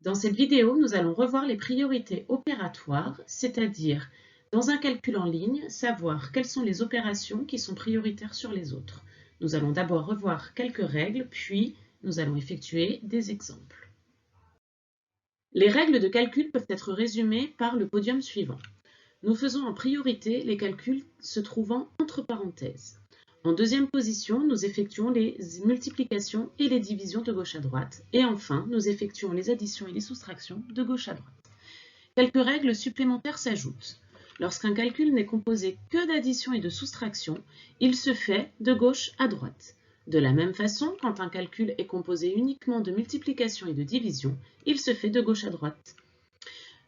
Dans cette vidéo, nous allons revoir les priorités opératoires, c'est-à-dire, dans un calcul en ligne, savoir quelles sont les opérations qui sont prioritaires sur les autres. Nous allons d'abord revoir quelques règles, puis nous allons effectuer des exemples. Les règles de calcul peuvent être résumées par le podium suivant. Nous faisons en priorité les calculs se trouvant entre parenthèses. En deuxième position, nous effectuons les multiplications et les divisions de gauche à droite. Et enfin, nous effectuons les additions et les soustractions de gauche à droite. Quelques règles supplémentaires s'ajoutent. Lorsqu'un calcul n'est composé que d'addition et de soustraction, il se fait de gauche à droite. De la même façon, quand un calcul est composé uniquement de multiplication et de division, il se fait de gauche à droite.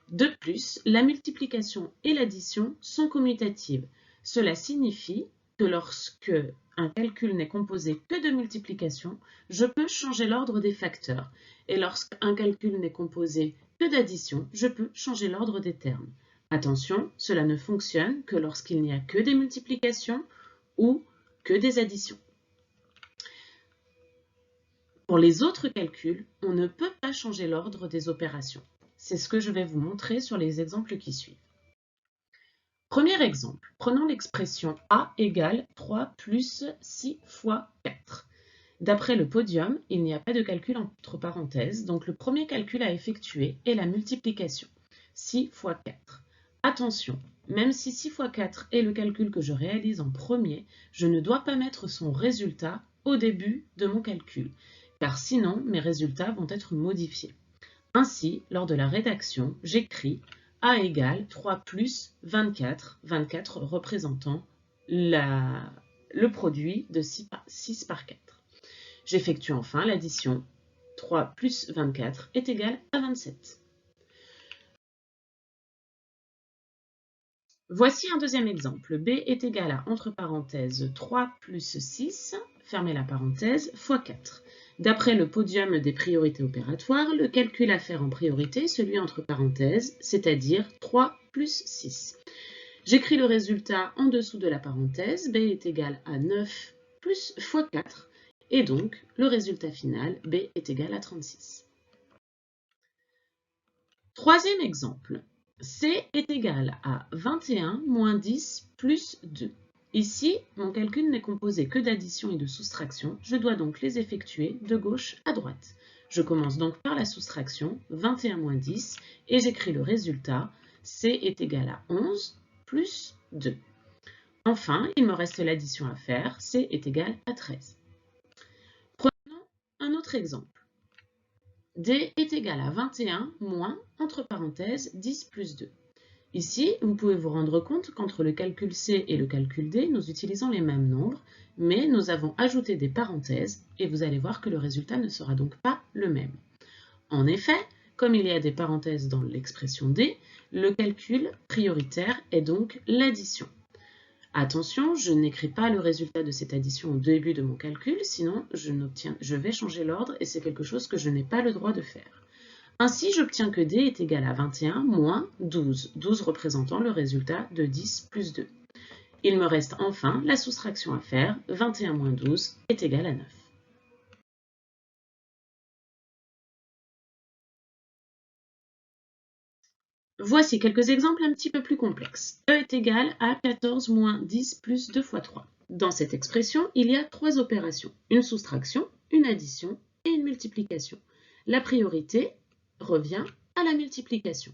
De plus, la multiplication et l'addition sont commutatives. Cela signifie que lorsque un calcul n'est composé que de multiplication, je peux changer l'ordre des facteurs. Et lorsqu'un calcul n'est composé que d'addition, je peux changer l'ordre des termes. Attention, cela ne fonctionne que lorsqu'il n'y a que des multiplications ou que des additions. Pour les autres calculs, on ne peut pas changer l'ordre des opérations. C'est ce que je vais vous montrer sur les exemples qui suivent. Premier exemple, prenons l'expression A égale 3 plus 6 fois 4. D'après le podium, il n'y a pas de calcul entre parenthèses, donc le premier calcul à effectuer est la multiplication. 6 fois 4. Attention, même si 6 fois 4 est le calcul que je réalise en premier, je ne dois pas mettre son résultat au début de mon calcul, car sinon mes résultats vont être modifiés. Ainsi, lors de la rédaction, j'écris A égale 3 plus 24, 24 représentant le produit de 6 par 4. J'effectue enfin l'addition. 3 plus 24 est égal à 27. Voici un deuxième exemple. B est égal à, entre parenthèses, 3 plus 6, fermez la parenthèse, fois 4. D'après le podium des priorités opératoires, le calcul à faire en priorité est celui entre parenthèses, c'est-à-dire 3 plus 6. J'écris le résultat en dessous de la parenthèse. B est égal à 9 plus fois 4. Et donc, le résultat final, B est égal à 36. Troisième exemple. C est égal à 21 moins 10 plus 2. Ici, mon calcul n'est composé que d'addition et de soustraction. Je dois donc les effectuer de gauche à droite. Je commence donc par la soustraction, 21 moins 10, et j'écris le résultat. C est égal à 11 plus 2. Enfin, il me reste l'addition à faire. C est égal à 13. Prenons un autre exemple. D est égal à 21 moins, entre parenthèses, 10 plus 2. Ici, vous pouvez vous rendre compte qu'entre le calcul C et le calcul D, nous utilisons les mêmes nombres, mais nous avons ajouté des parenthèses et vous allez voir que le résultat ne sera donc pas le même. En effet, comme il y a des parenthèses dans l'expression D, le calcul prioritaire est donc l'addition. Attention, je n'écris pas le résultat de cette addition au début de mon calcul, sinon je vais changer l'ordre et c'est quelque chose que je n'ai pas le droit de faire. Ainsi, j'obtiens que D est égal à 21 moins 12, 12 représentant le résultat de 10 plus 2. Il me reste enfin la soustraction à faire, 21 moins 12 est égal à 9. Voici quelques exemples un petit peu plus complexes. E est égal à 14 moins 10 plus 2 fois 3. Dans cette expression, il y a trois opérations, une soustraction, une addition et une multiplication. La priorité revient à la multiplication.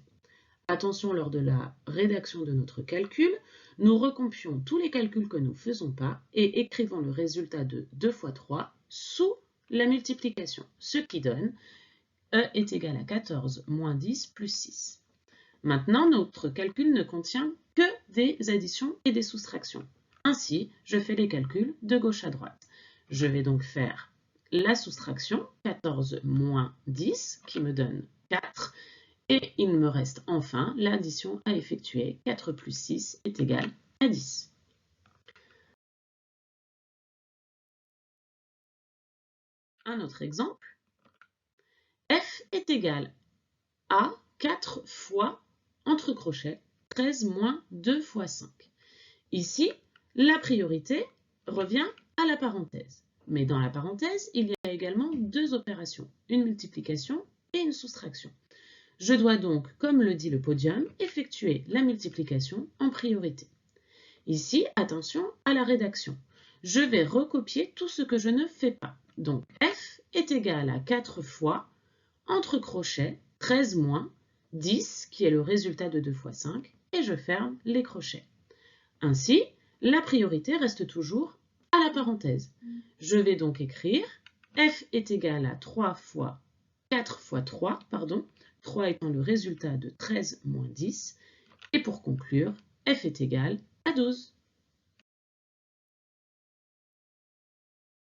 Attention, lors de la rédaction de notre calcul, nous recompions tous les calculs que nous ne faisons pas et écrivons le résultat de 2 fois 3 sous la multiplication, ce qui donne E est égal à 14 moins 10 plus 6. Maintenant, notre calcul ne contient que des additions et des soustractions. Ainsi, je fais les calculs de gauche à droite. Je vais donc faire la soustraction, 14 moins 10, qui me donne 4. Et il me reste enfin l'addition à effectuer. 4 plus 6 est égal à 10. Un autre exemple. F est égal à 4 fois, entre crochets, 13 moins 2 fois 5. Ici, la priorité revient à la parenthèse. Mais dans la parenthèse, il y a également deux opérations, une multiplication et une soustraction. Je dois donc, comme le dit le podium, effectuer la multiplication en priorité. Ici, attention à la rédaction. Je vais recopier tout ce que je ne fais pas. Donc, f est égal à 4 fois, entre crochets, 13 moins 10, qui est le résultat de 2 fois 5, et je ferme les crochets. Ainsi, la priorité reste toujours à la parenthèse. Je vais donc écrire f est égal à 3 fois 4 fois 3, 3 étant le résultat de 13 moins 10, et pour conclure, f est égal à 12.